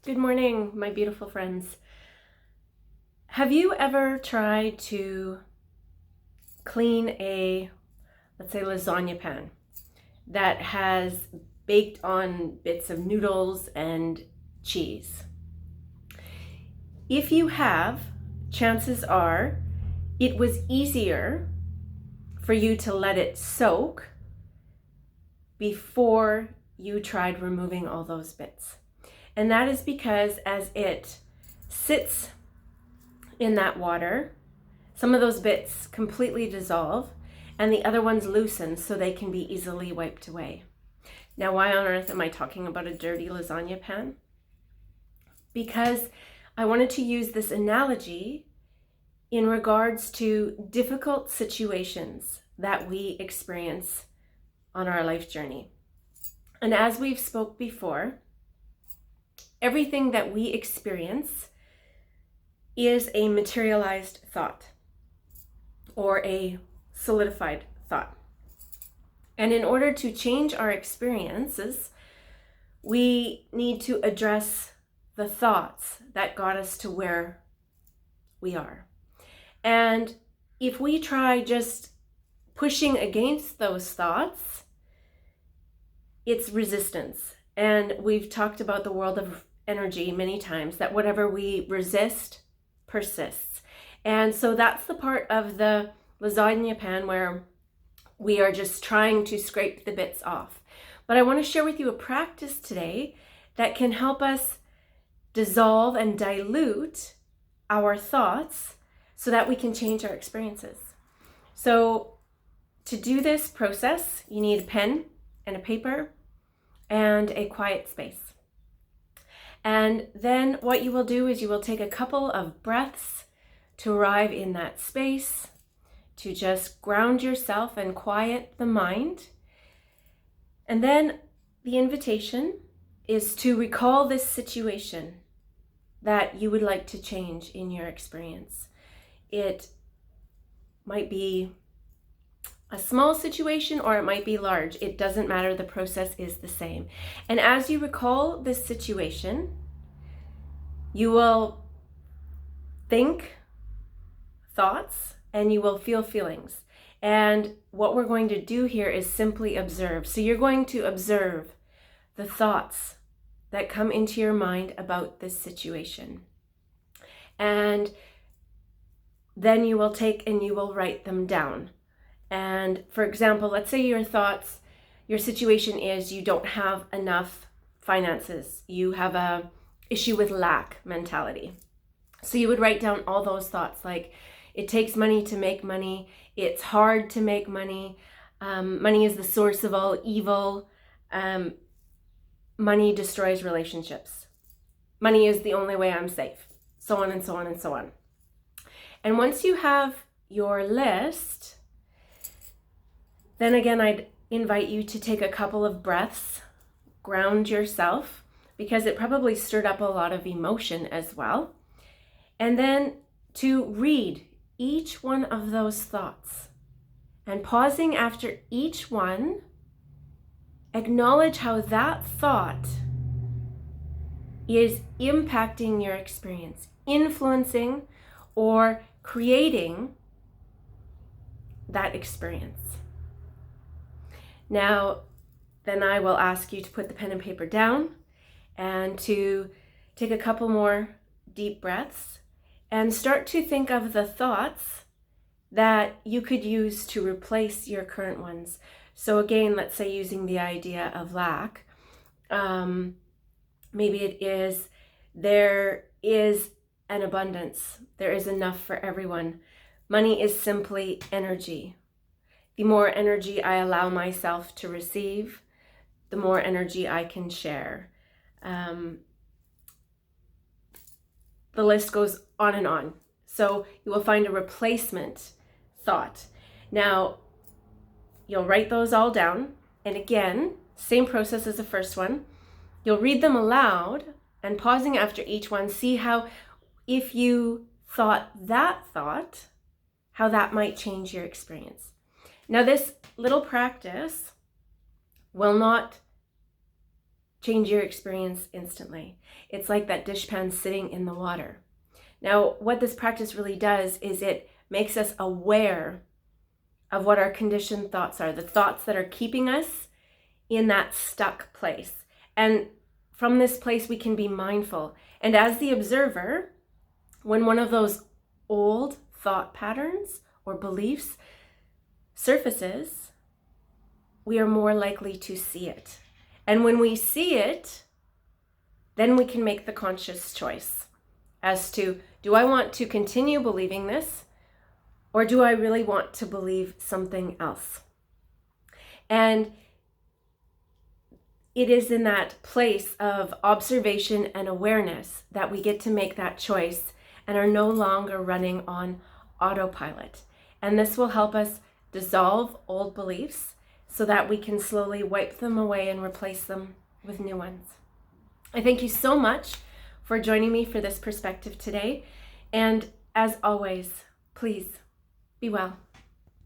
Good morning, my beautiful friends. Have you ever tried to clean a, let's say, lasagna pan that has baked on bits of noodles and cheese? If you have, chances are it was easier for you to let it soak before you tried removing all those bits. And that is because as it sits in that water, some of those bits completely dissolve and the other ones loosen so they can be easily wiped away. Now, why on earth am I talking about a dirty lasagna pan? Because I wanted to use this analogy in regards to difficult situations that we experience on our life journey. And as we've spoke before, everything that we experience is a materialized thought or a solidified thought. And in order to change our experiences, we need to address the thoughts that got us to where we are. And if we try just pushing against those thoughts, it's resistance. And we've talked about the world of energy many times, that whatever we resist persists. And so that's the part of the lasagna pan where we are just trying to scrape the bits off. But I want to share with you a practice today that can help us dissolve and dilute our thoughts so that we can change our experiences. So to do this process, you need a pen and a paper and a quiet space. And then what you will do is you will take a couple of breaths to arrive in that space, to just ground yourself and quiet the mind. And then the invitation is to recall this situation that you would like to change in your experience. It might be a small situation or it might be large. It doesn't matter. The process is the same. And as you recall this situation, you will think thoughts and you will feel feelings. And what we're going to do here is simply observe. So you're going to observe the thoughts that come into your mind about this situation. And then you will take and you will write them down. And for example, let's say your situation is you don't have enough finances. You have a issue with lack mentality. So you would write down all those thoughts like, it takes money to make money. It's hard to make money. Money is the source of all evil. Money destroys relationships. Money is the only way I'm safe. So on and so on and so on. And once you have your list, then again, I'd invite you to take a couple of breaths, ground yourself, because it probably stirred up a lot of emotion as well. And then to read each one of those thoughts and pausing after each one, acknowledge how that thought is impacting your experience, influencing or creating that experience. Now, then I will ask you to put the pen and paper down and to take a couple more deep breaths and start to think of the thoughts that you could use to replace your current ones. So again, let's say using the idea of lack, maybe it is, there is an abundance. There is enough for everyone. Money is simply energy. The more energy I allow myself to receive, the more energy I can share. The list goes on and on. So you will find a replacement thought. Now, you'll write those all down. And again, same process as the first one. You'll read them aloud and pausing after each one, see how, if you thought that thought, how that might change your experience. Now, this little practice will not change your experience instantly. It's like that dishpan sitting in the water. Now, what this practice really does is it makes us aware of what our conditioned thoughts are, the thoughts that are keeping us in that stuck place. And from this place, we can be mindful. And as the observer, when one of those old thought patterns or beliefs surfaces, we are more likely to see it. And when we see it, then we can make the conscious choice as to, do I want to continue believing this, or do I really want to believe something else? And it is in that place of observation and awareness that we get to make that choice and are no longer running on autopilot. And this will help us dissolve old beliefs so that we can slowly wipe them away and replace them with new ones. I thank you so much for joining me for this perspective today. And as always, please be well.